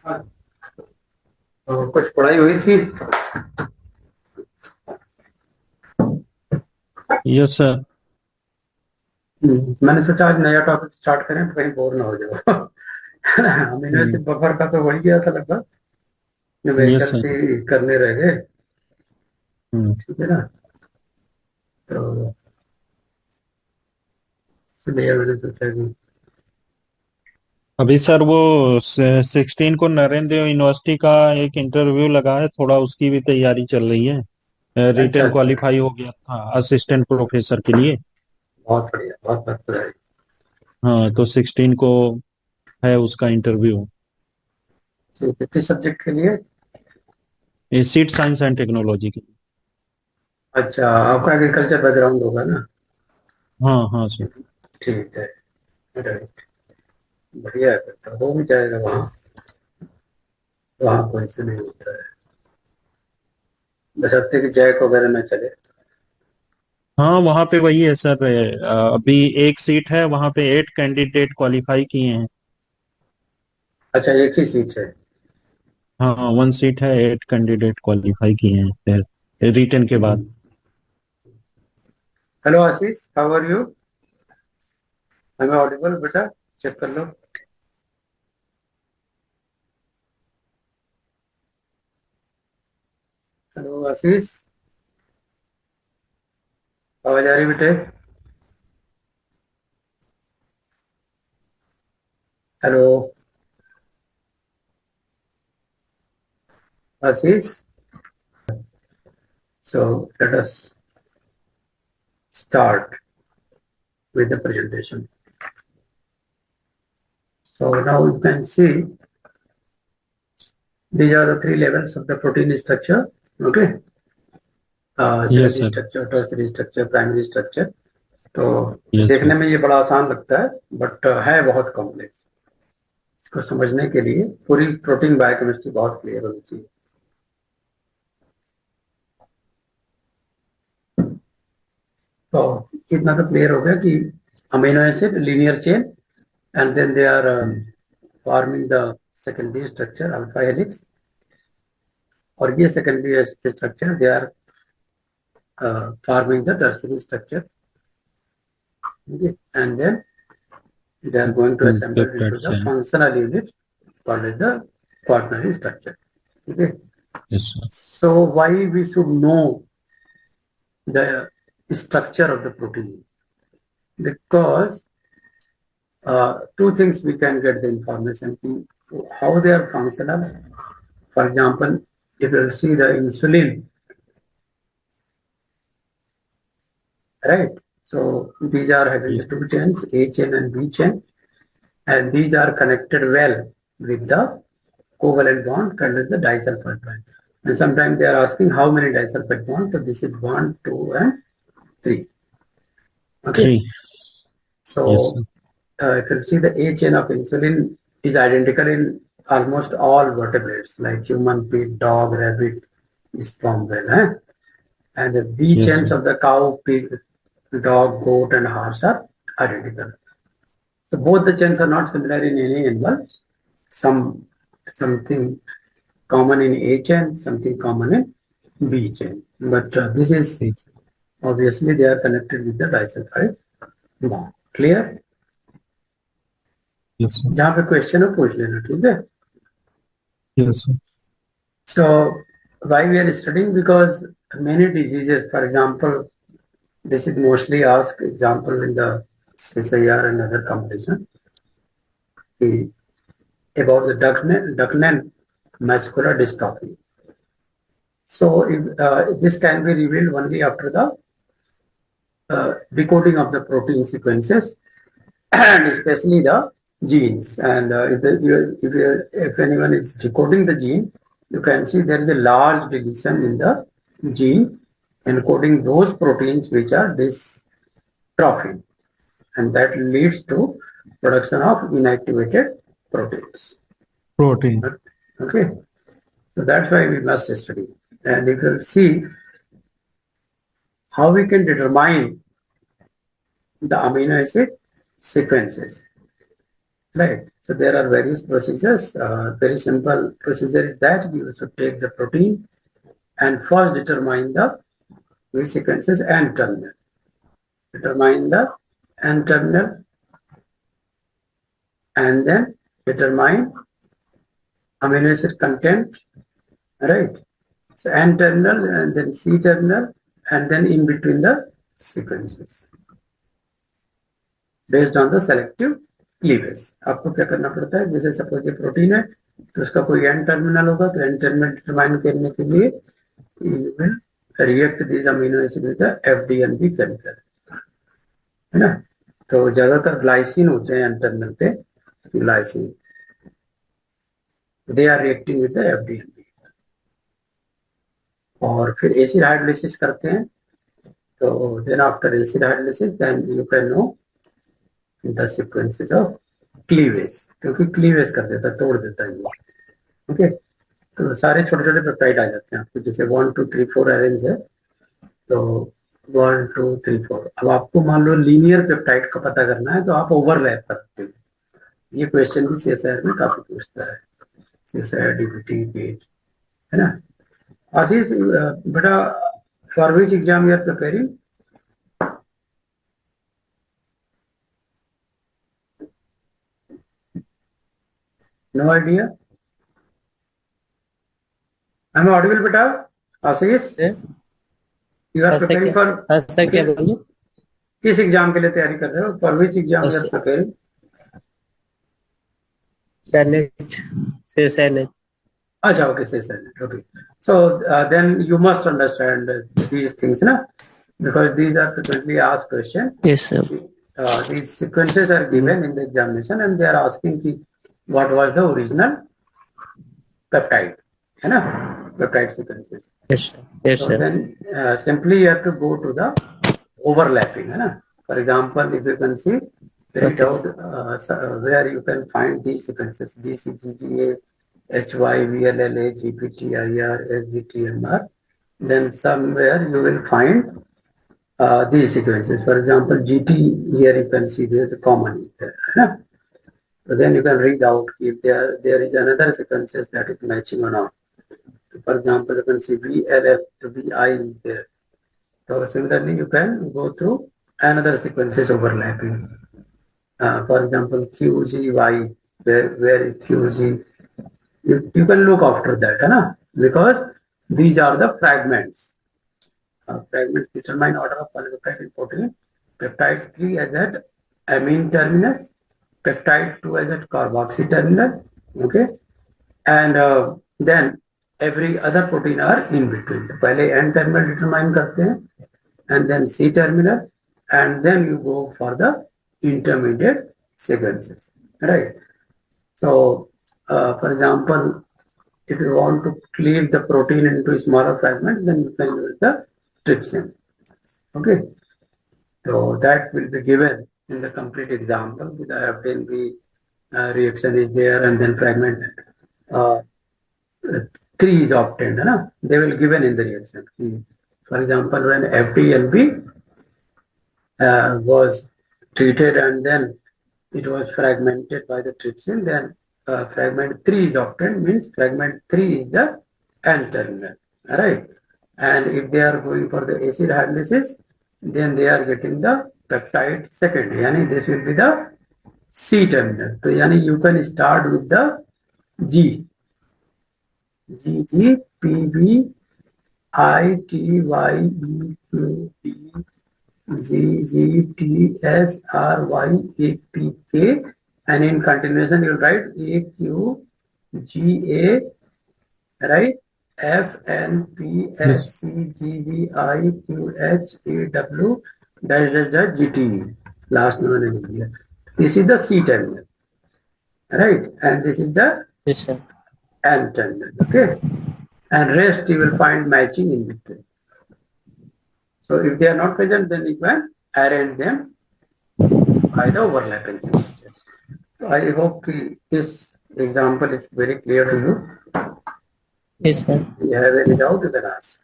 हाँ, तो कुछ पढ़ाई हुई थी। Yes sir. मैंने सोचा आज नया टॉपिक स्टार्ट करें तो कहीं बोर ना हो जाओ। अमीनो हम्म। एसिड बफर का तो हो ही गया था लगभग। Yes numerical sir. से करने रह गए। हम्म। ठीक है ना। तो इसलिए मैंने सोचा कि अभी सर वो 16 को नरेंद्र यूनिवर्सिटी का एक इंटरव्यू लगा है, थोड़ा उसकी भी तैयारी चल रही है। अच्छा रिटेन अच्छा। क्वालिफाई हो गया था असिस्टेंट प्रोफेसर के लिए। बहुत बढ़िया, बहुत बहुत बधाई। हाँ, तो 16 को है उसका इंटरव्यू। ठीक है, किस सब्जेक्ट के लिए? ये सीट साइंस एंड टेक्नोलॉजी की। अच्छा, आपका एग्रीकल्चर बैकग्राउंड होगा ना। हाँ हाँ सर। ठीक है। राइट। बढ़िया है, फिर तो हो भी जाएगा वहाँ। वहाँ कोई से नहीं होता है, बशर्ते कि जैक वगैरह न चले। हाँ, वहाँ पे वही है सर। अभी एक सीट है, वहाँ पे 8 कैंडिडेट क्वालिफाई किए हैं। अच्छा, एक ही सीट है। हाँ, 1 सीट है, 8 कैंडिडेट क्वालिफाई किए हैं रिटेन के बाद। Hello Ashish, how are you? हमें ऑडिबल बेटा? चेक कर लो। हेलो आशीष, आवाज आ रही बेटे? Hello Ashish. So let us start with the presentation. So now you can see these are the three levels of the protein structure. Okay, yes secondary sir. structure, tertiary structure, primary structure. तो yes sir. देखने में ये बड़ा आसान लगता है, but है बहुत कॉम्प्लेक्स। इसको समझने के लिए पूरी प्रोटीन बायोकेमिस्ट्री बहुत क्लियर होनी चाहिए। तो इतना तो क्लियर हो गया कि amino acid linear chain, and then they are forming the secondary structure alpha helix, और ये secondary structure they are forming the tertiary structure. Okay? And then they are going to assemble peptide into the chain. functional unit called as the quaternary structure. Okay? Yes sir. So why we should know the structure of the protein? Because two things we can get the information: how they are functional. For example, if you see the insulin, right? So these are having the two chains, A chain and B chain, and these are connected well with the covalent bond called as the disulfide bond. And sometimes they are asking how many disulfide bonds. So this is 1, 2, and 3. Okay. 3। Yes So sir. if you see the A chain of insulin is identical in almost all vertebrates like human, pig, dog, rabbit, sperm whale. And the B yes chains sir. of the cow, pig, dog, goat, and horse are identical. So both the chains are not similar in any animal. Some something common in A chain, something common in B chain. But this is obviously they are connected with the disulfide bond. Clear? Yes sir. जहाँ पे question है पूछ लेना, ठीक है? Yes sir. So why we are studying? Because many diseases, for example, this is mostly asked example in the CSIR and other competition about the Duchenne muscular dystrophy. So this can be revealed only after the decoding of the protein sequences and especially the genes. And if anyone is decoding the gene, you can see there is a large deletion in the gene encoding those proteins which are dystrophic, and that leads to production of inactivated proteins. Protein. Okay, so that's why we must study. And you can see how we can determine the amino acid sequences, right? So there are various procedures. Very simple procedure is that you should take the protein and first determine the V sequences and terminal. Determine the N terminal and then determine amino acid content, right? So N terminal and then C terminal and then in between the sequences based on the selective cleavage. आपको क्या करना पड़ता है, जैसे suppose ये protein है तो उसका कोई एन टर्मिनल होगा, तो एन टर्मिनल डिटरमाइन करने के लिए you will react these amino acids with the FDNB chemical, है ना. तो ज्यादातर ग्लाइसिन होते हैं एन टर्मिनल पे, glycine, they are reacting with the FDNB. और फिर एसिड हाइड्रोलिसिस करते हैं, तो then after acid hydrolysis then you can know the sequences of cleavage, क्योंकि क्लीवेज कर देता है, तोड़ देता है ये. ओके, तो सारे छोटे छोटे पेप्टाइड आ जाते हैं आपको, जैसे 1 2 3 4 अरेंज है, तो 1 2 3 4. अब आपको मान लो लीनियर पेप्टाइड का पता करना है तो आप ओवरलैप करते हो. ये क्वेश्चन भी सीएसआईआर में काफी पूछता है, सीएसआईआर डीबीटी गेट, है ना. आशीष बेटा, for which exam you are preparing? No idea. I'm audible, beta? Ashish? You are preparing for? Sir क्या बोलिए? किस एग्जाम के लिए तैयारी कर रहे हो? For which exam you are preparing? Senate, say Senate. अच्छा, okay, say Senate. Okay. So then you must understand these things, na? Because these are frequently asked questions. Yes, sir. These sequences are given in the examination and they are asking ki, what was the original peptide, है ना, peptide sequences. Yes, sir. Yes, So sir. then simply you have to go to the overlapping, है ना. For example, if you can see, print out where you can find these sequences: BCGGA, HY, VLLA, GPT, IR, SGT, MR. Then somewhere you will find these sequences. For example, GT, here you can see there the common is there, है ना. So then you can read out if there is another sequences that is matching or not. For example, you can see VLF to VI is there. So similarly, you can go through another sequences overlapping. For example, QGY, where is QG? You can look after that, है ना? Because these are the fragments. Fragments determine order of polypeptide in protein. Peptide 3 as at amine terminus. Peptide 2 as at carboxy terminal, okay, and then every other protein are in between. तो पहले N terminal determine करते हैं, and then C terminal, and then you go for the intermediate sequences, right? So, for example, if you want to cleave the protein into smaller fragments, then you can use the trypsin, okay. So that will be given in the complete example with the FDNB reaction is there, and then fragment 3 is obtained, na? They will given in the reaction. For example, when FDNB was treated and then it was fragmented by the trypsin, then fragment 3 is obtained, means fragment 3 is the N terminal, right? And if they are going for the acid hydrolysis, then they are getting the peptide second, yani this will be the C terminal. So yani you can start with the G, G, P, B, I, T, Y, E, Q, P, Z, Z, T, S, R, Y, A, P, K, and in continuation you will write A, Q, G, A, right? F, N, P, S, C, G, V, I, Q, H, A, W, dash, G, T, last one here. This is the C terminal, right? And this is the Yes, sir. N terminal, okay? And rest you will find matching in between. So if they are not present, then you can arrange them by the overlapping sequences. So I hope this example is very clear to you. Yes, sir. If you have any doubt, you can ask.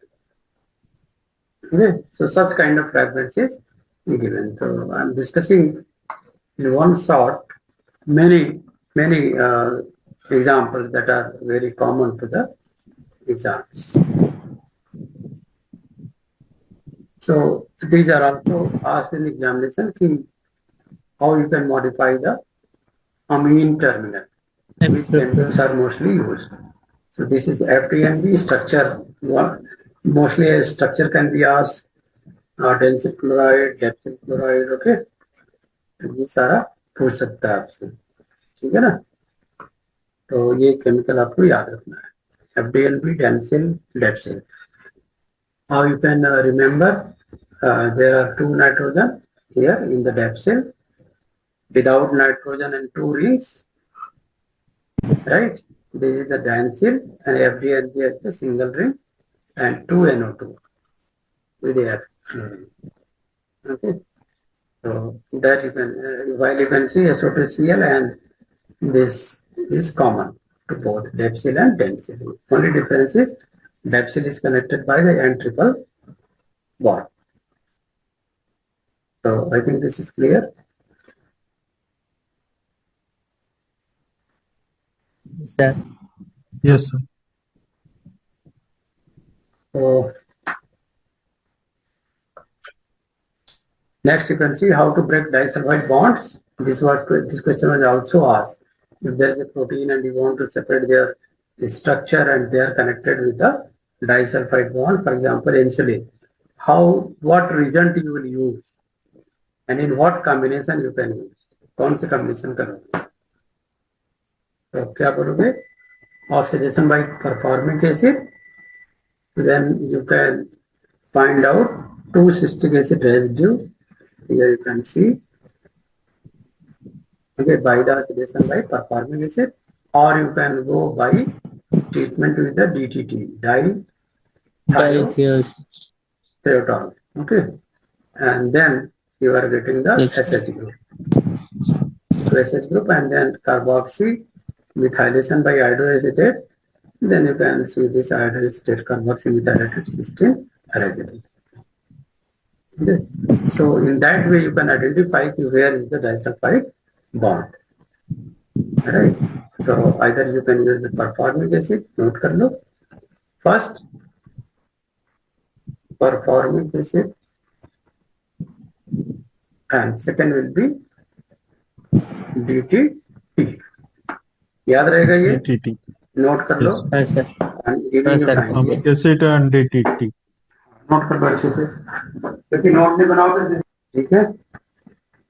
Okay, so such kind of fragments is given. So I'm discussing in one shot many many examples that are very common to the exams. So these are also asked in examination, how you can modify the amine terminal, which chemicals are mostly used. So this is FDNB structure. Mostly a structure can be asked, dansyl chloride, dansyl chloride, okay, ये सारा पूछ सकता है आपसे, ठीक है ना। तो ये केमिकल आपको याद रखना है, FDNB, डेंसिल, डेप्सिल. How you can remember, there are 2 nitrogen here in the dapsil without nitrogen and 2 rings, right? This is the diancil and FDNB has the single ring and 2 NO2 with air. Okay, so that you can, while you can see SO2Cl, and this is common to both dapsil and dencil. Only difference is dapsil is connected by the N triple bond. So I think this is clear. Sir. Yes, sir. So next you can see how to break disulfide bonds. This question was also asked. If there is a protein and you want to separate their structure and they are connected with the disulfide bond, for example insulin, what reagent you will use and in what combination you can use, कौन से combination करोगे, तो क्या करोगे, oxidation by performic acid, then you can find out 2 citric acid residue. Here you can see, okay, by the oxidation by performic acid, or you can go by treatment with the DTT, dithiothiotol, okay, and then you are getting the SH group. So SH group and then carboxy methylation by iodoacetate, then you can see this iodoacetate carboxy methylated cysteine residue. Okay. So in that way you can identify where is the disulfide bond, right? So either you can use the performic acid, note kar lo, first performic acid and second will be DTT. याद रहेगा ये, DTT. Note कर लो. Yes. हाँ sir. Sir, formic acid and DTT. Note कर लो अच्छे से, क्योंकि note नहीं बनाओगे, ठीक है.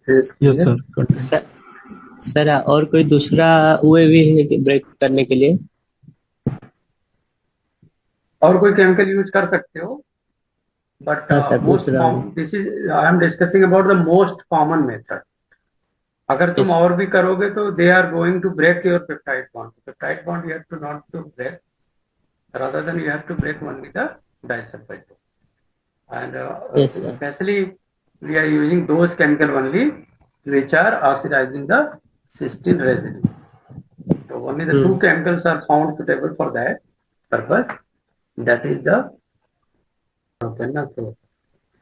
Yes, sir. सर और कोई दूसरा वे भी है ब्रेक करने के लिए? और कोई केमिकल यूज कर सकते हो, but this is, I am discussing about the most common method. अगर तुम और भी करोगे तो they are going to break your peptide bond. Peptide bond you have to not to break, rather than you have to break only the disulfide bond. And especially we are using those chemical only which are oxidizing the cysteine residue. So only the 2 chemicals are found suitable for that purpose. That is the, so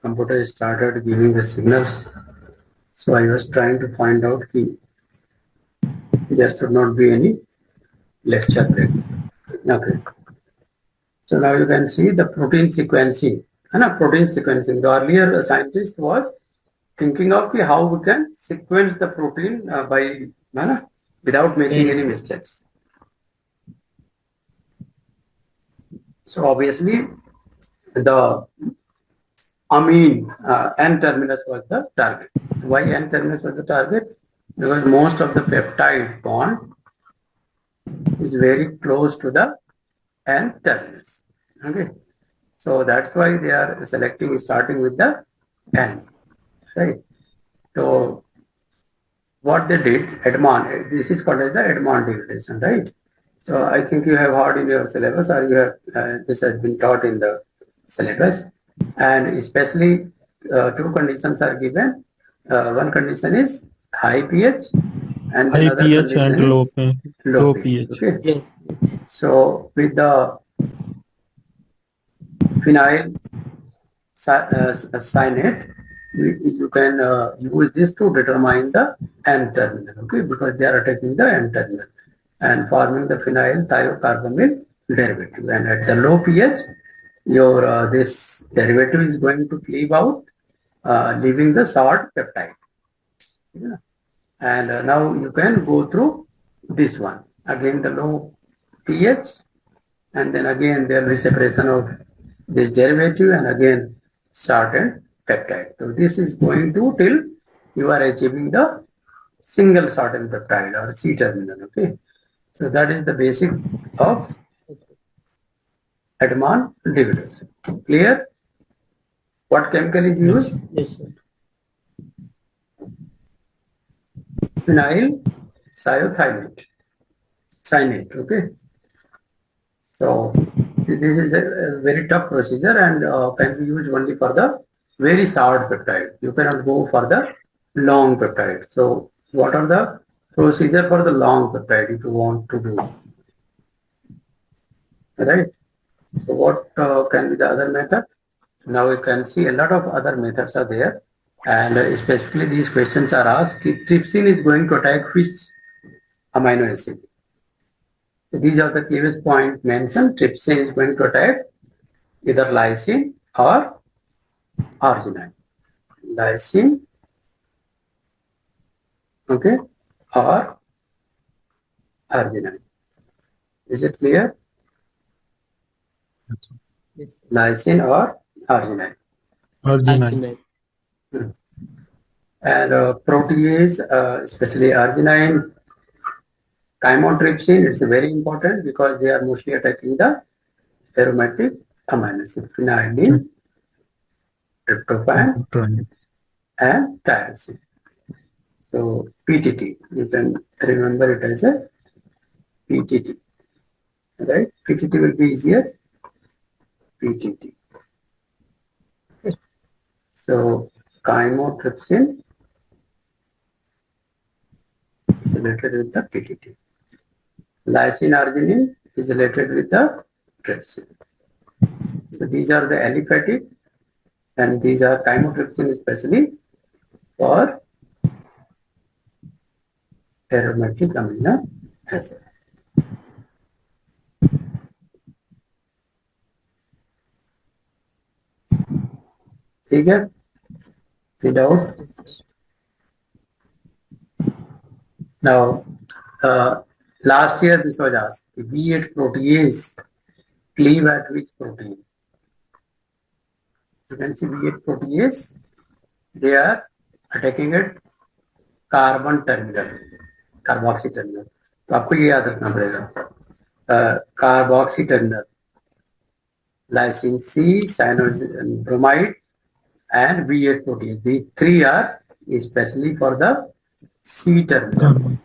computer started giving the signals. So I was trying to find out there should not be any lecture break. Okay. So now you can see the protein sequencing. Protein sequencing. The earlier scientist was thinking of how we can sequence the protein without making any mistakes. So obviously the amine N terminus was the target. Why N terminus was the target? Because most of the peptide bond is very close to the N terminus. Okay, so that's why they are selecting starting with the N, right? So what they did, Edmond, this is called as the Edmond degradation, right? So I think you have heard in your syllabus, or you have this has been taught in the syllabus, and especially 2 conditions are given. One condition is high pH, and high another pH condition and is low pH. Okay. So with the phenyl cyanate, you can use this to determine the N terminal, okay, because they are attacking the N terminal and forming the phenyl thiocarbamyl derivative. And at the low pH, your this derivative is going to cleave out, leaving the short peptide. Yeah. And now you can go through this one. Again, the low pH, and then again there will be separation of this derivative, and again shortened peptide. So this is going to till you are achieving the single shortened peptide or C terminal. Okay, so that is the basic of Edman degradation. Clear? What chemical is used? Yes, sir. Phenyl cyanate. Okay. So this is a very tough procedure and can be used only for the very short peptide. You cannot go for the long peptide. So what are the procedure for the long peptide if you want to do? Right. So what can be the other method? Now you can see a lot of other methods are there, and especially these questions are asked if trypsin is going to attack which amino acid. So these are the clearest point mentioned. Trypsin is going to attack either lysine or arginine. Lysine, okay, or arginine. Is it clear? Yes, sir. Lysine or arginine. Arginine. Arginine. And protease, especially arginine, chymotrypsin, it's very important because they are mostly attacking the aromatic amino acid, phenylalanine, tryptophan, and tyrosine. So PTT, you can remember it as a PTT, right? PTT will be easier. PTT. So chymotrypsin is related with the PTT. Lysine arginine is related with the trypsin. So these are the aliphatic, and these are chymotrypsin especially for aromatic amino acid. ठीक है? Without now, last year this was asked. V8 protease cleave at which protein? You can see V8 protease. They are attacking at carbon terminal, carboxy terminal. तो आपको ये याद रखना पड़ेगा. Carboxy terminal, lysine C, cyanogen bromide, and V8 protease. These three are especially for the C terminal.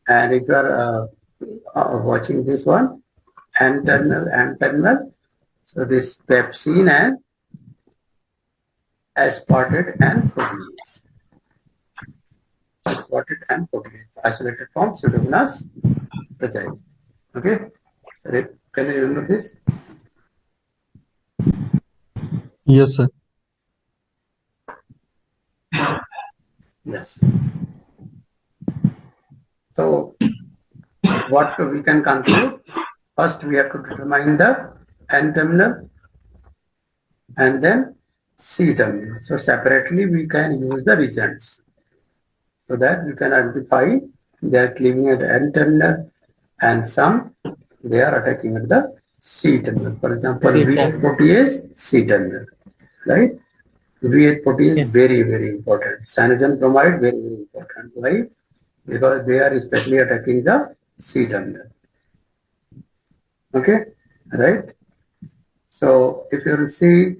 And if you are watching this one, N terminal, so this pepsine and aspartate and protease. Aspartate and protease, isolated from Pseudomonas precise. Okay, can you remember this? Yes, sir. Yes. So what we can conclude? First, we have to determine the N terminal and then C terminal. So separately, we can use the regions so that we can identify they are cleaving at N terminal and some they are attacking at the C terminal. For example, V8 protease C terminal, right? V8 protease is very, very important. Cyanogen bromide very, very important, right? Because they are especially attacking the C terminal. Okay, right? So if you will see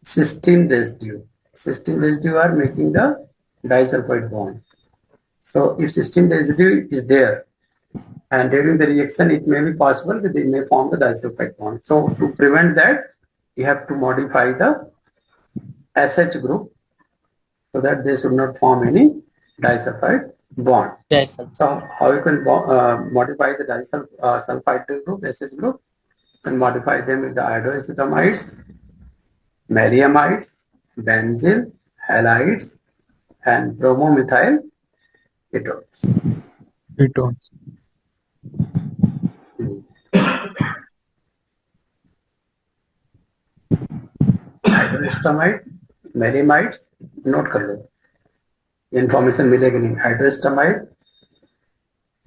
cysteine residue are making the disulfide bond. So if cysteine residue is there and during the reaction it may be possible that they may form the disulfide bond. So to prevent that, you have to modify the SH group so that they should not form any disulfide bond. Yes, sir. So how you can modify the disulfide group, SH group, and modify them with the iodoacetamides bariamides, benzyl halides, and bromomethyl ketones. ketones. Iodoacetamide, maleimides, नोट कर लो, information मिलेगी नहीं। Iodoacetamide,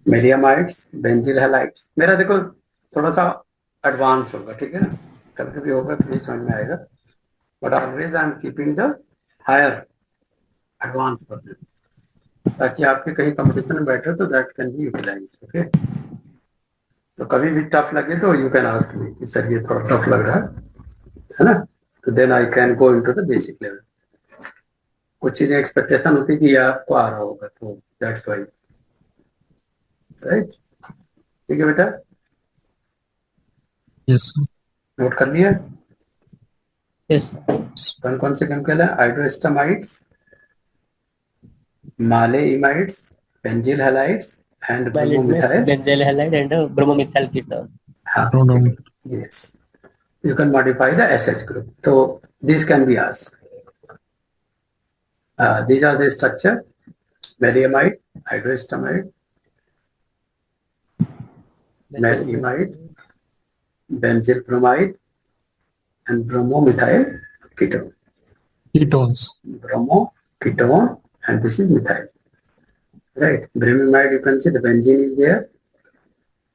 maleimides, benzyl halides. मेरा देखो थोड़ा सा advance होगा, ठीक है ना, कभी कभी होगा कि नहीं समझ में आएगा, but always I am keeping the higher advance version, ताकि आपके कहीं कंपटीशन में बैठे तो that can be utilize. Okay, तो कभी भी टफ लगे तो यू कैन आस्क मी कि सर ये थोड़ा टफ लग रहा है ना, तो then I can go into the basic level. कुछ चीजें एक्सपेक्टेशन होती है कि ये आपको आ रहा होगा, तो दैट्स वाई, राइट। ठीक है बेटा, Yes, sir. नोट कर लिया। यस कौन कौन से केमिकल है? Iodoacetamides, maleimides, benzyl halides and bromomethyl. Benzyl halide and bromomethyl ketone. Pronoun. Yes, you can modify the SH group. So this can be asked. These are the structure: bariamide, hydroestamide, malimide, benzyl bromide, and bromomethyl ketone. Ketones. Bromo, ketone, and this is methyl. Right. Bromamide, you can see the benzene is there,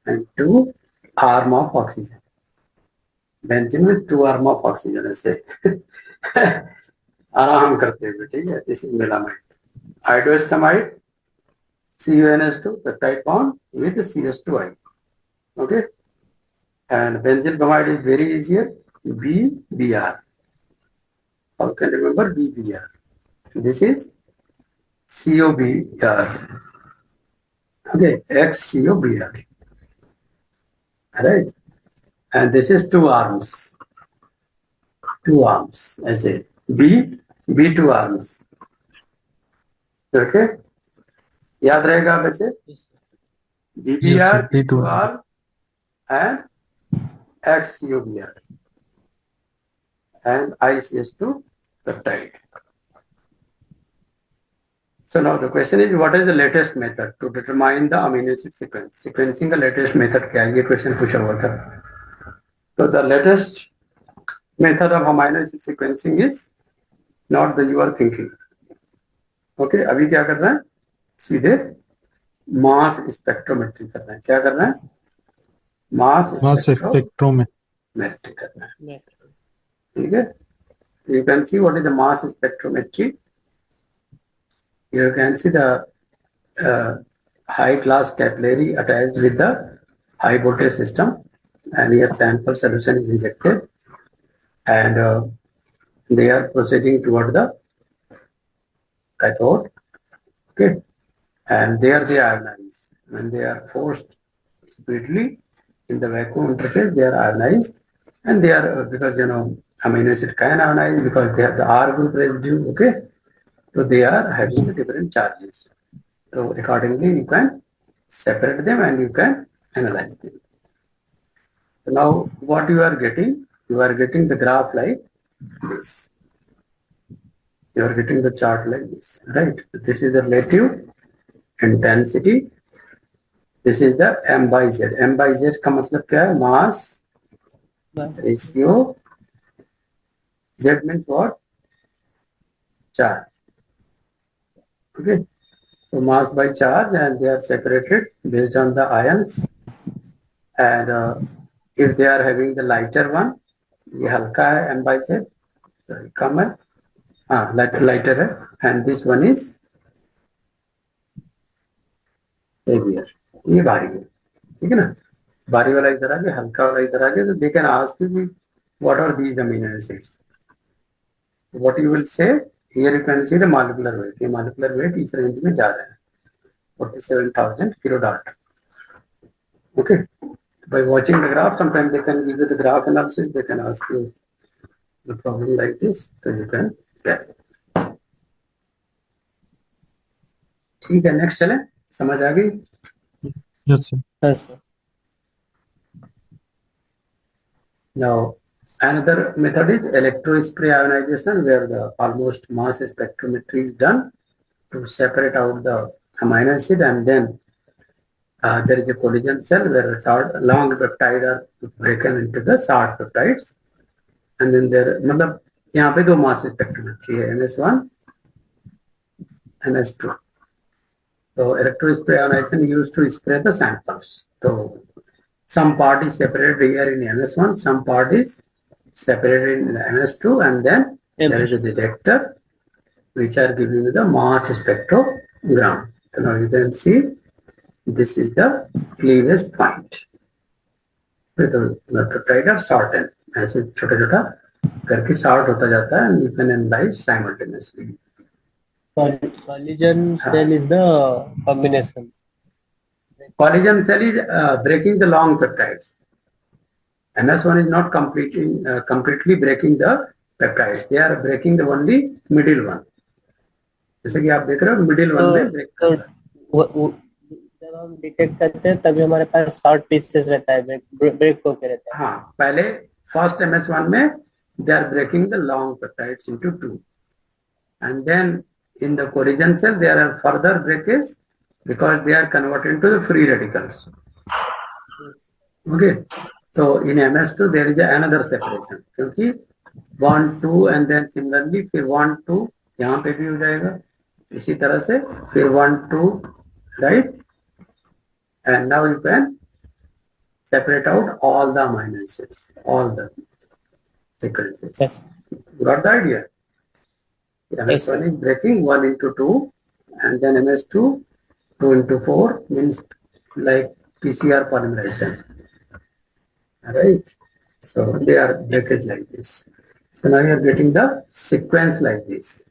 and 2 arm of oxygen. Benzene with 2 arm of oxygen. ऐसे आराम करते हुए, ठीक है। This is melamide. Hydroestamide, CuNH2 peptide bond with CH2I. Okay. And benzyl bromide is very easier. BBr. How can you remember BBr? This is COBr. Okay, XCOBr. Right. And this is 2 arms. 2 arms. I say B2 arms. Okay. याद रहेगा वैसे BBr, Yes, sir. B2R and XCOBr and ICH2 peptide. So now the question is, what is the latest method to determine the amino acid sequence? Sequencing का latest method क्या है? ये question पूछा हुआ था। So the latest method of amino acid sequencing is not the you are thinking. Okay, अभी क्या कर रहा है? सीधे मास स्पेक्ट्रोमेट्री कर रहा है। क्या कर रहा है? मास Mass spectrometry. स्पेक्ट्रोमेट्री कर रहा है। ठीक है, you can see what is the mass spectrometry. You can see the high class capillary attached with the high voltage system, and here sample solution is injected, and they are proceeding toward the cathode. Okay, and there they ionize. When they are forced speedily in the vacuum interface, they are ionized, and they are because amino acid can ionize because they have the R group residue. Okay, so they are having the different charges. So accordingly, you can separate them and you can analyze them. So now, what you are getting the graph like this. You are getting the chart like this, right? This is the relative intensity. This is the M by Z. M by Z का मतलब क्या है? Mass ratio. Z means what? Charge. Okay. So mass by charge, and they are separated based on the ions. And if they are having the lighter one, ये हल्का है M by Z. Sorry, कम है. lighter है. And this one is heavier. ये भारी है, ठीक है ना। भारी वाला इधर आ गया, हल्का वाला इधर आ गया, तो they can ask you what are these amino acids. What you will say, here you can see the molecular weight. ये molecular weight इस रेंज में जा रहा है 47,000 kilodalton. Okay, by watching the graph, sometimes they can give you the graph analysis, they can ask you the problem like this, so you can get it. ठीक है, next चले, समझ आ गई? Yes, sir. Yes, sir. Now Another method is electrospray ionization, where the almost mass spectrometry is done to separate out the amino acid, and then there is a collision cell where short long peptide are broken into the short peptides, and then there मतलब यहाँ पे दो mass spectrometry है, MS1, MS2. So electrospray ionization used to spray the samples. So some part is separated here in MS1, some part is separated in MS2, and then there is a detector which are giving you the mass spectrogram. So now you can see this is the cleavage point. So the peptide are shortened. ऐसे छोटा छोटा करके short होता जाता है, and you can analyze simultaneously. Collision cell is the combination. Collision cell is breaking the long peptides. MS1 is not completely breaking the peptides. They are breaking the only middle one. जैसे कि आप देख रहे हो middle one में break कर रहा है. जब हम डिटेक्ट करते हैं तभी हमारे पास शॉर्ट पीसेस रहता है, ब्रेक होके रहता है. हाँ, पहले फर्स्ट MS1 में they are breaking the long peptides into two, and then in the collision cell there are further breakage because they are converted into the free radicals. Okay, so in MS2 there is another separation, क्योंकि 1 2 and then similarly फिर 1 2 यहाँ पे भी हो जाएगा, इसी तरह से फिर 1 2, right, and now you can separate out all the amino acids, all the sequences. Yes. Got the idea? MS1 is breaking 1 into 2, and then MS2 2 into 4 means like PCR polymerization. Alright, so they are breakage like this. So now you are getting the sequence like this.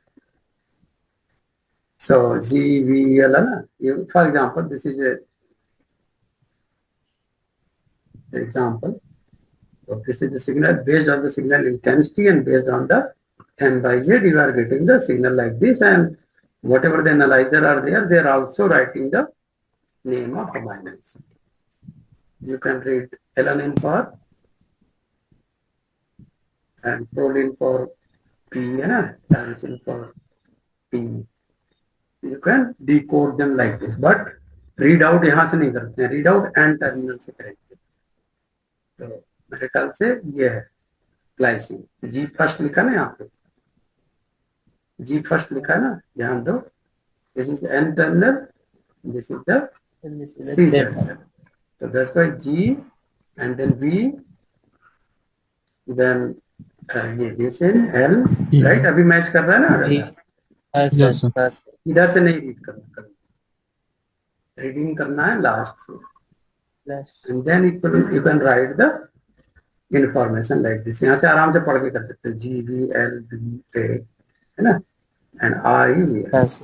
So ZVL, for example, this is a example. So this is the signal. Based on the signal intensity and based on the N by Z, you are getting the signal like this, and whatever the analyzer are there, they are also writing the name of amino acid. You can read alanine for and proline for P and tyrosine for P. You can decode them like this, but read out यहाँ से नहीं करते हैं, read out and terminal से करेंगे. तो मेरे ख्याल से ये है ग्लाइसिन. G फर्स्ट लिखा ना यहाँ पे, G फर्स्ट लिखा है ना, ध्यान दो. This is N terminal, this is the C terminal. So that's why G and then V, then this in L, right? अभी मैच कर रहा है ना? Yes, sir. इधर से नहीं रीड करना, रीडिंग करना है लास्ट से. And then you can write the information like this. यहाँ से आराम से पढ़ के कर सकते हो. G V L B A, है ना? And R is here. Yes.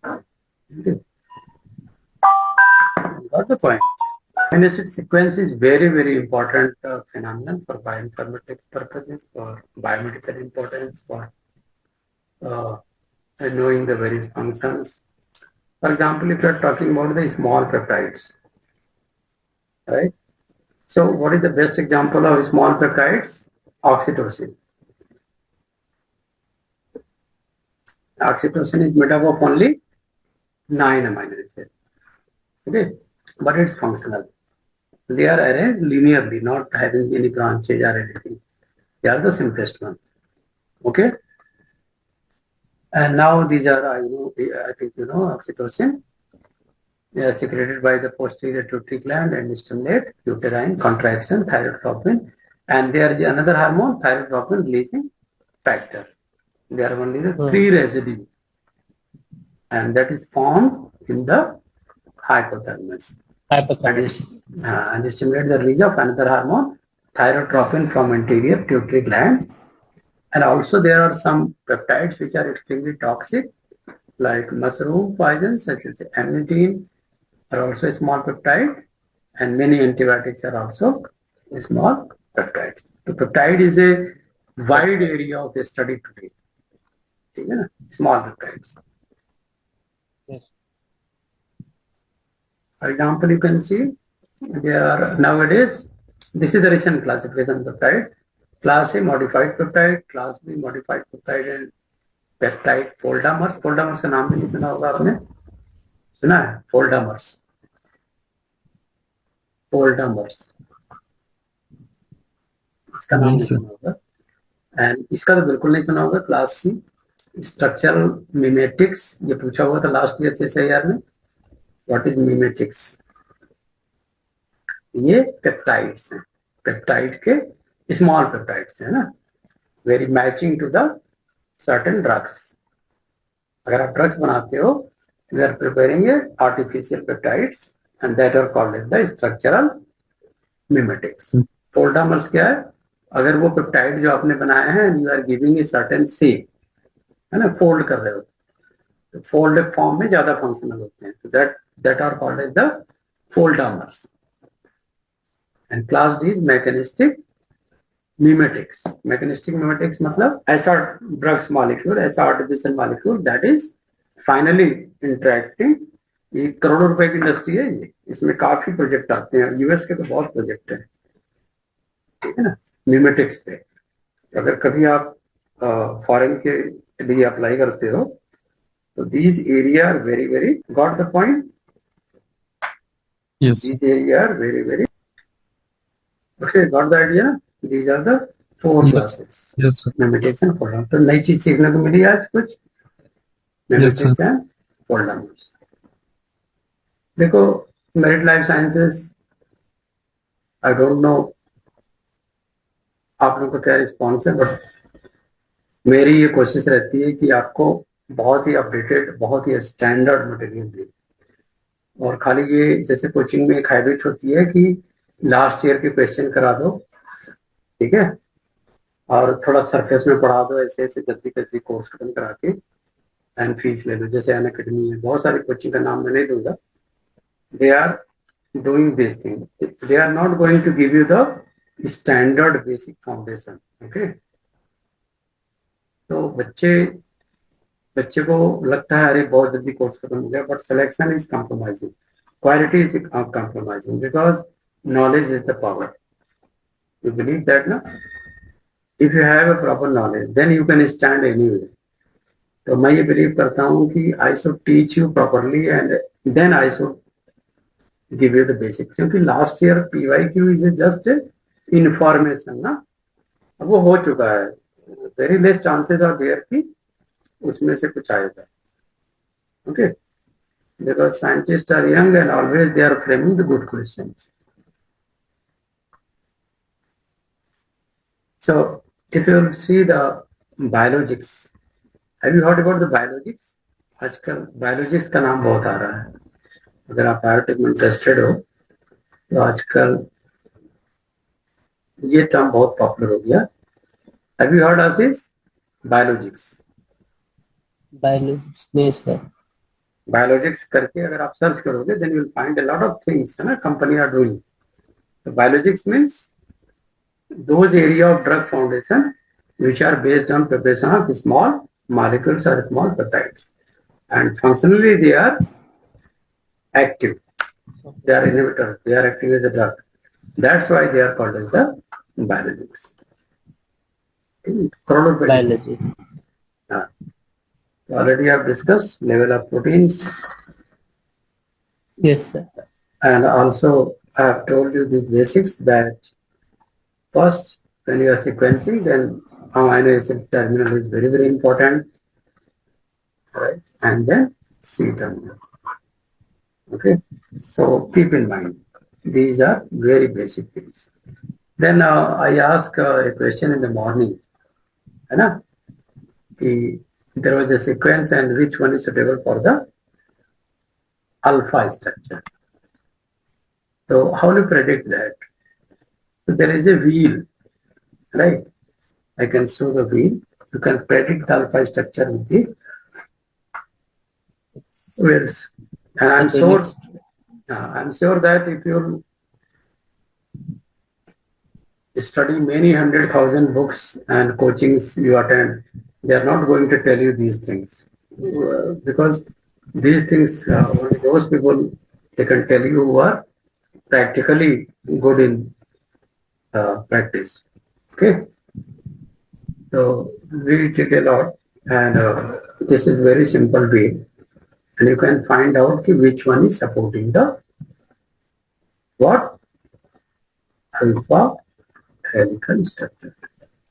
Okay. Got the point. Amino acid sequence is very, very important phenomenon for bioinformatics purposes, for biomedical importance, for knowing the various functions. For example, if you are talking about the small peptides, right? So what is the best example of small peptides? Oxytocin. Oxytocin is made up of only 9 amino acids. Okay, but it's functional. They are arranged linearly, not having any branches or anything. They are the simplest one. Okay. And now these are, I think you know, oxytocin. They are secreted by the posterior pituitary gland and stimulate uterine contraction, thyrotropin, and there is another hormone, thyrotropin releasing factor. There are only the 3 residues, and that is formed in the hypothalamus. And stimulate the release of another hormone, thyrotropin, from anterior pituitary gland. And also there are some peptides which are extremely toxic, like mushroom poison such as amanitin are also a small peptide, and many antibiotics are also small peptides. The peptide is a wide area of study today. Small peptides. Yes. For example, you can see there are nowadays, this is the recent classification of peptide. Class A modified peptide, class B modified peptide and peptide foldamers. Foldamers का नाम भी नहीं सुना होगा आपने, सुना है? Foldamers, foldamers, इसका नाम नहीं नहीं सर। सुना होगा। एंड इसका तो बिल्कुल नहीं सुना होगा। क्लास सी स्ट्रक्चरल मिमेटिक्स, ये पूछा हुआ था लास्ट ईयर CSIR में, व्हाट इज मिमेटिक्स। ये पेप्टाइड्स हैं, पेप्टाइड के स्मॉल पेप्टाइड्स है ना, very matching to the certain drugs. अगर आप ड्रग्स बनाते हो, you are preparing a artificial peptides and that are called as the structural mimetics. Foldamers क्या है? अगर वो पेप्टाइड जो आपने बनाए हैं, you are giving a certain shape, है ना, फोल्ड कर रहे हो, तो फोल्ड फॉर्म में ज्यादा फंक्शनल होते हैं, तो that are called as the foldamers. And class D mechanistic mimetics. Mechanistic mimetics मतलब ऐसा ड्रग्स मॉलिक्यूल, ऐसा artificial molecule that is finally interacting. ये करोड़ों रुपए की इंडस्ट्री है ये, इसमें काफी प्रोजेक्ट आते हैं, यूएस के तो बहुत प्रोजेक्ट है, ठीक है ना, मिमेटिक्स पे। अगर कभी आप फॉरेन के लिए अप्लाई करते हो, तो these area are very very, got the point, yes these area are very very, okay, got the idea. These are the 4 classes, yes sir. Mimetics and foldamers. तो नई चीज सीखने को मिली आज कुछ, मिमेटिक्स एंड फोल्डामर्स। देखो, merit life sciences, I don't know आप लोगों का क्या रिस्पॉन्स है, बट मेरी ये कोशिश रहती है कि आपको बहुत ही अपडेटेड, बहुत ही स्टैंडर्ड मटेरियल दें। और खाली ये जैसे कोचिंग में एक हैबिट होती है कि लास्ट ईयर के क्वेश्चन करा दो, ठीक है, और थोड़ा सरफेस में पढ़ा दो, ऐसे ऐसे जल्दी जल्दी कोर्स खत्म करा के एंड फीस ले लो। जैसे अनअकैडमी है, बहुत सारी कोचिंग का नाम मैं नहीं दूंगा, they are doing this thing, they are not going to give you the standard basic foundation, okay. तो बच्चे को लगता है अरे बहुत जल्दी कोर्स खत्म हो गया, but selection is compromising, quality is compromising, because knowledge is the power. You believe that ना? If you have a proper knowledge then you can stand anywhere. तो मैं ये बिलीव करता हूँ कि I should teach you properly and then I should give you the basic, क्योंकि last year PYQ is just information ना, अब वो हो चुका है, very less chances are there कि उसमें से कुछ आएगा, okay, because scientist are young and always they are framing the good questions. So if you see the biologics, have you heard about the biologics? आजकल biologics का नाम बहुत आ रहा है, अगर आप बायोटेक में इंटरेस्टेड हो तो आजकल ये टर्म बहुत पॉपुलर हो गया। Have you heard Asis? Biologics. Biologics नहीं सर। Biologics करके अगर आप सर्च करोगे then you will find a lot of things, है ना, company are doing. So biologics means those area of drug foundation which are based on preparation of small molecules or small peptides, and functionally they are active, they are inhibitors, they are acting as a drug, that's why they are called as the biologics. Biology Already I have discussed level of proteins, yes sir. and also I have told you these basics, that first when you are sequencing, then amino acid terminal is very very important, right? And then C terminal, okay, so keep in mind these are very basic things. Then I ask a question in the morning, है ना, कि there was a sequence and which one is suitable for the alpha structure. So how do you predict that? So there is a wheel, right? I can show the wheel. You can predict the alpha structure with these wheels. And I'm sure that if you study many 100,000 books and coachings you attend, they are not going to tell you these things, because these things only those people they can tell you who are practically good in practice, okay. So we did a lot, and this is very simple way, and you can find out which one is supporting the what alpha helical structure.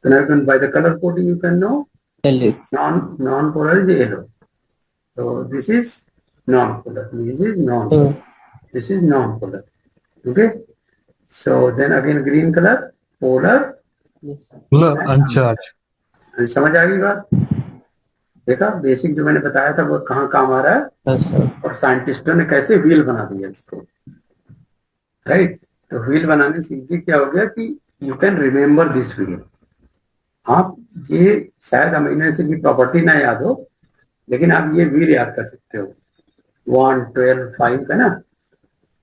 So now you can, by the color coding you can know helix. non-polar is yellow. So this is non-polar. This is non-polar. This is non-polar. Okay. So then again green color polar. अनचार्ज समझ आ गई बात? देखा basic जो मैंने बताया था वो कहाँ काम आ रहा है, Yes, sir. और साइंटिस्टों ने कैसे व्हील बना दिया इसको, राइट? तो व्हील बनाने से इजी क्या हो गया कि you can remember this wheel. आप ये शायद अमीनो एसिड की प्रॉपर्टी ना याद हो, लेकिन आप ये व्हील याद कर सकते हो. 1 12 5 है ना,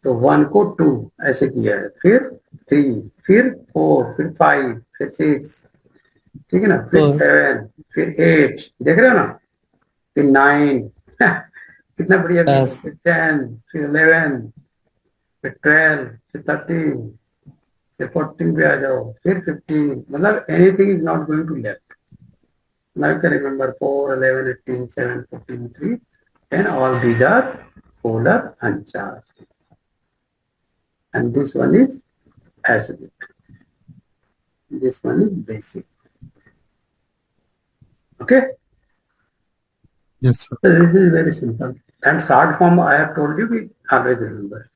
तो 1 को 2 ऐसे किया है, फिर 3, फिर 4, फिर 5, फिर 6, ठीक है ना, फिर 7, फिर 8, देख रहे हो ना, फिर 9 कितना बढ़िया, फिर 10, फिर 11, फिर 12, फिर 13, फिर 14 पे आ जाओ, फिर 15, मतलब anything is not going to left. Now you can remember 4, 11, 18, 7, 14, 3, and all these are polar uncharged, and this one is acidic, this one is basic. Okay, yes sir. so this is very simple, and short form I have told you, we always remember.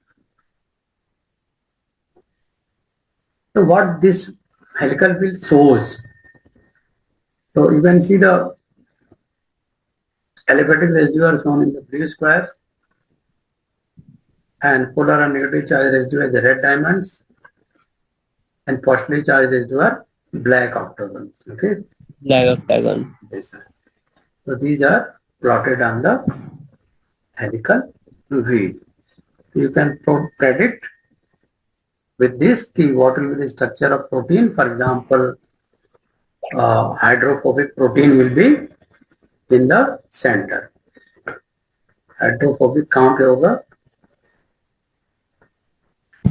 So what this helical wheel shows, so you can see the aliphatic residue are shown in the blue squares, and polar and negative charge residue as red diamonds, and positively charged residue are black octagons. Okay, Black octagon. yes, sir. So these are plotted on the helical wheel. You can predict with this key what will be the structure of protein. For example, hydrophobic protein will be in the center. Hydrophobic कहाँ पे होगा?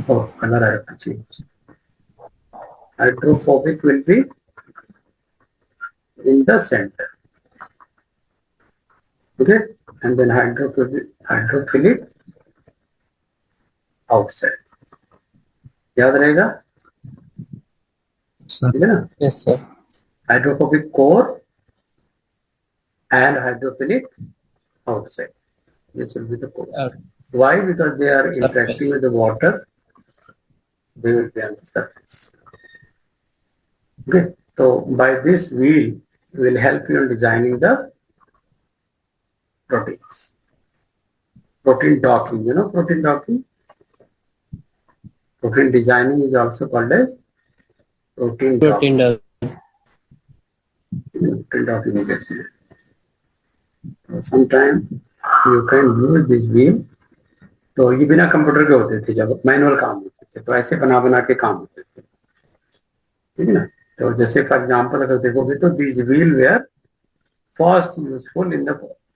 Oh, color I have to change. Hydrophobic will be in the center. Okay, and then hydrophilic outside. याद रहेगा? ठीक है ना? Yes, sir. Hydrophobic core and hydrophilic outside. This will be the core. Why? Because they are interacting with the water. They will be on the surface. Okay, so by this wheel will help you in designing the proteins. Protein docking, you know protein docking? Protein designing is also called as protein docking. Protein docking. Sometimes you can use this wheel. तो ये बिना computer के होते थे, जब manual काम होते थे तो ऐसे बना के काम होते थे, ठीक है ना. तो जैसे फॉर एग्जांपल अगर देखोगे तो this wheel were first useful in the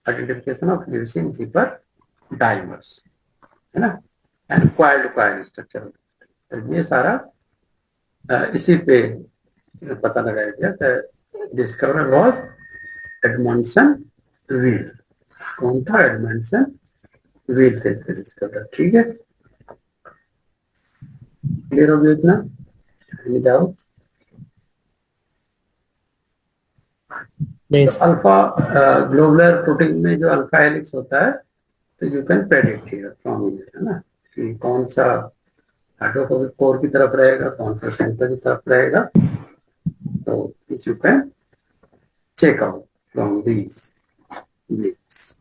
identification of leucine zipper dimers, है ना, एंड क्वाइल्ड स्ट्रक्चर. तो ये सारा इसी पे पता लगाया गया. Discover was Edmondson wheel. कौन था? एडमंडसन व्हील से इसका डिस्कवर. ठीक है, क्लियर हो गया इतना? Any doubt? Alpha globular protein में जो अल्फा हेलिक्स होता है, तो you can predict here from here, है ना, कि कौन सा हाइड्रोफोबिक कोर की तरफ रहेगा, कौन सा सेंटर की तरफ रहेगा. तो you can check out from these links.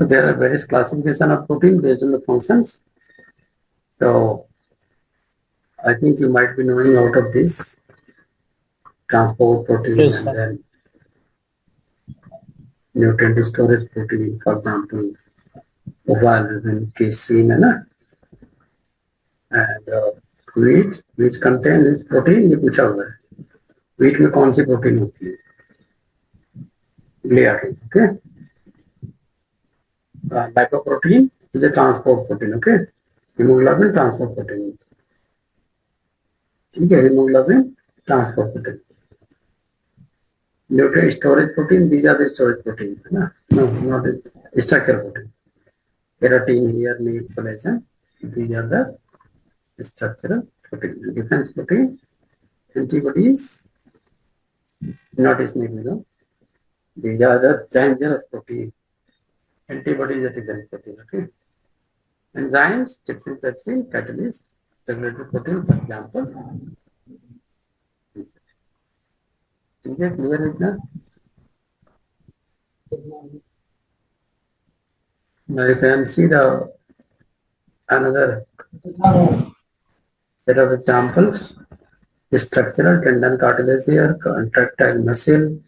So there are various classification of protein based on the functions. So I think you might be knowing out of this transport protein, Yes, and sir. then nutrient storage protein, for example, oval and casein, and wheat, which contains this protein. ये पूछा हुआ है, wheat में कौन सी protein होती है? gliadin. Okay. Lipoprotein is a transport protein. Okay. Hemoglobin transport protein. ठीक है, hemoglobin transport protein. Nutrient storage protein, these are the storage protein. No, not the structure protein. Keratin here, meat collagen. These are the structural protein. Defense protein, antibodies, not mechanism. These are the dangerous protein. Antibodies are defense protein. Okay. Enzymes, trypsin, pepsin, catalyst, regulatory protein, for example. ठीक है, clear है इतना? Now you can see another set of examples. Structural tendon cartilage here, contractile muscle,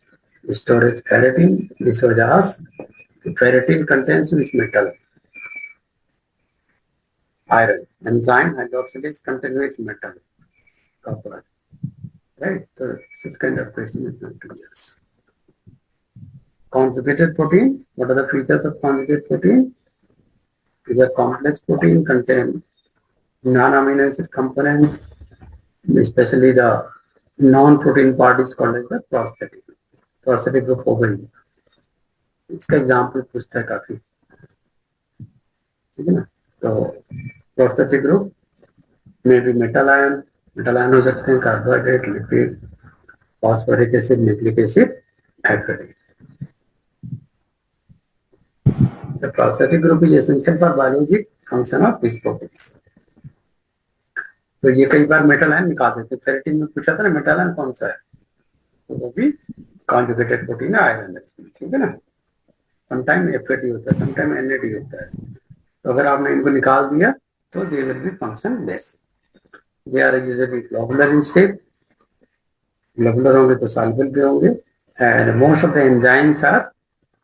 storage ferritin. This was asked. Ferritin contains which metal? Iron. Enzyme hydroxylase contains which metal? Copper. Right? So this kind of question is going to be asked. Conjugated protein. What are the features of conjugated protein? Is a complex protein contain non-amino acid component, especially the non-protein part is called as the prosthetic. Prosthetic group ovary. इसका example पूछता है काफी, ठीक है ना? तो prosthetic group में भी मेटल आयन हो सकते हैं, carbohydrate, lipid, phosphoric acid, nucleic acid, alkali. So prosthetic group is essential for biologic function of these proteins. तो ये कई बार मेटल आयन निकाल देते. फेरेटिन में पूछा था ना मेटल आयन कौन सा है, तो वो भी कॉन्जुगेटेड प्रोटीन है, आयरन है, ठीक है ना? समटाइम एफएटी होता है, समटाइम एनएडी होता है. तो अगर आपने इनको निकाल दिया तो they will be functionless. They are usually globular in shape. Globular होंगे तो सॉल्युबल भी होंगे. And most of the enzymes are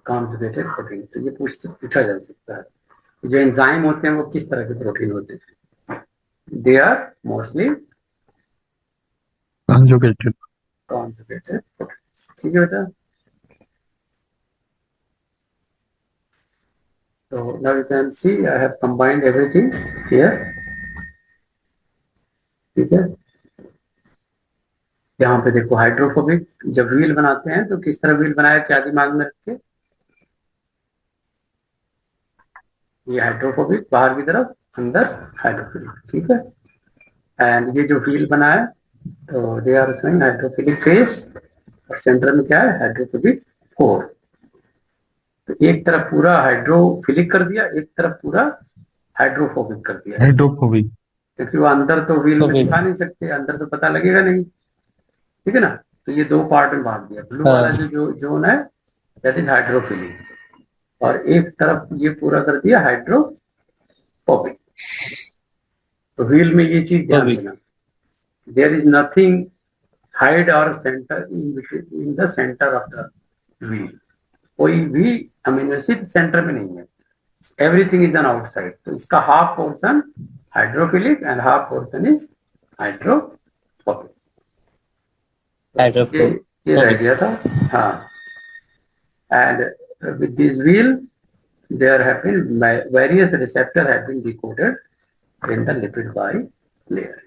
conjugated protein. तो ये पूछा जा सकता है जो एंजाइम होते हैं वो किस तरह के प्रोटीन होते हैं. They are mostly conjugated. Conjugated proteins. ठीक है बेटा? So now you can see I have combined everything here. ठीक है? यहाँ पे देखो हाइड्रोफोबिक. जब व्हील बनाते हैं तो किस तरह व्हील बनाया, क्या दिमाग में रख के? ये हाइड्रोफोबिक बाहर की तरफ, अंदर हाइड्रोफिलिक. ठीक है? एंड ये जो व्हील बना है तो they are showing hydrophilic face और सेंटर में क्या है, हाइड्रोफोबिक कोर. तो एक तरफ पूरा हाइड्रोफिलिक कर दिया, एक तरफ पूरा हाइड्रोफोबिक कर दिया. हाइड्रोफोबिक, क्योंकि वो अंदर तो व्हील में दिखा नहीं सकते, अंदर तो पता लगेगा नहीं, ठीक है ना? तो ये दो पार्ट में बांट दिया. ब्लू वाला जो जोन है दैट इज हाइड्रोफिलिक, और एक तरफ ये पूरा कर दिया हाइड्रोफोबिक. तो व्हील में ये चीज ध्यान देना, देयर इज नथिंग हाइड और centre in the centre of the wheel. कोई भी अमीनो एसिड सेंटर में नहीं है, एवरीथिंग इज ऑन आउटसाइड. तो इसका half portion hydrophilic and half portion is hydrophobic. ये रह गया था. हाँ. And with this wheel there have been various receptors have been decoded in the lipid bilayer.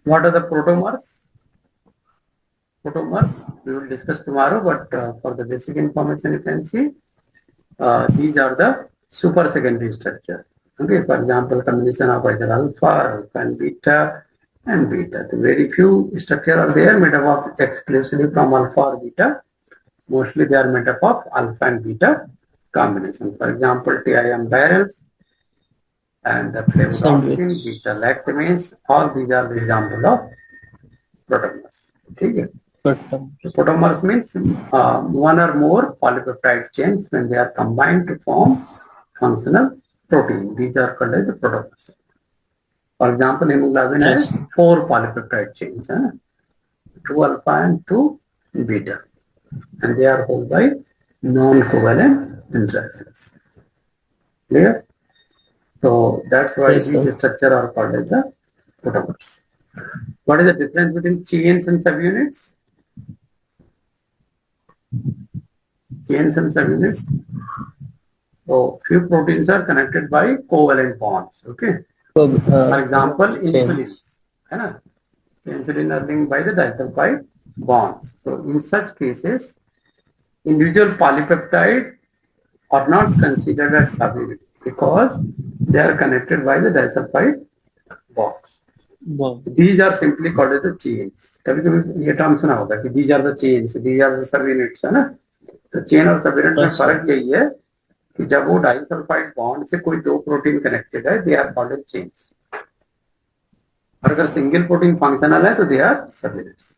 What are the protomers? Protomers we will discuss tomorrow, but for the basic information you can see these are the super secondary structure. Okay, for example, combination of either alpha and beta and beta. So very few structure are there made up of exclusively from alpha or beta. Mostly they are made up of alpha and beta combination. For example, TIM barrels and the flavonoxin, beta lactamase, all these are the example of protomers. Okay. Protomers means one or more polypeptide chains when they are combined to form functional protein. These are called as the protomers. For example, hemoglobin has 4 polypeptide chains, 2 alpha and 2 beta, and they are held by non-covalent interactions. Clear? So that's why these structures are called as the protomers. What is the difference between chains and subunits? chains and subunits. So few proteins are connected by covalent bonds. Okay. So, For example, insulin. chains. है ना? Insulin are linked by the disulfide bonds. So in such cases, individual polypeptide are not considered as subunits because they are connected by the disulfide bonds. Wow. These are simply called as the chains. कभी कभी ये term सुना होगा कि these are the chains, these are the subunits, है ना? तो chain और सबयूनिट में अच्छा। फर्क यही है कि जब वो डाइसल्फाइड बॉन्ड से कोई दो प्रोटीन कनेक्टेड है, they are called as chains. और अगर सिंगल प्रोटीन फंक्शनल है तो दे आर सबयूनिट्स।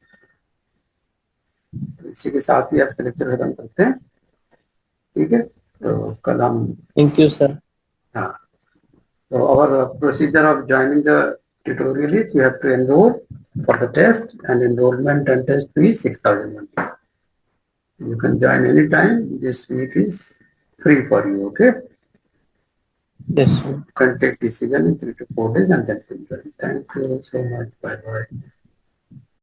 इसी के साथ ही आपसे लेक्चर खत्म करते हैं, ठीक है? तो कल हम Thank you, sir. हाँ, so our procedure of joining the tutorial is you have to enroll for the test, and enrollment and test fee is 6,000. You can join anytime. This week is free for you. Okay, Yes, sir. you can take decision in 3 to 4 days and then join. Thank you so much. Bye bye.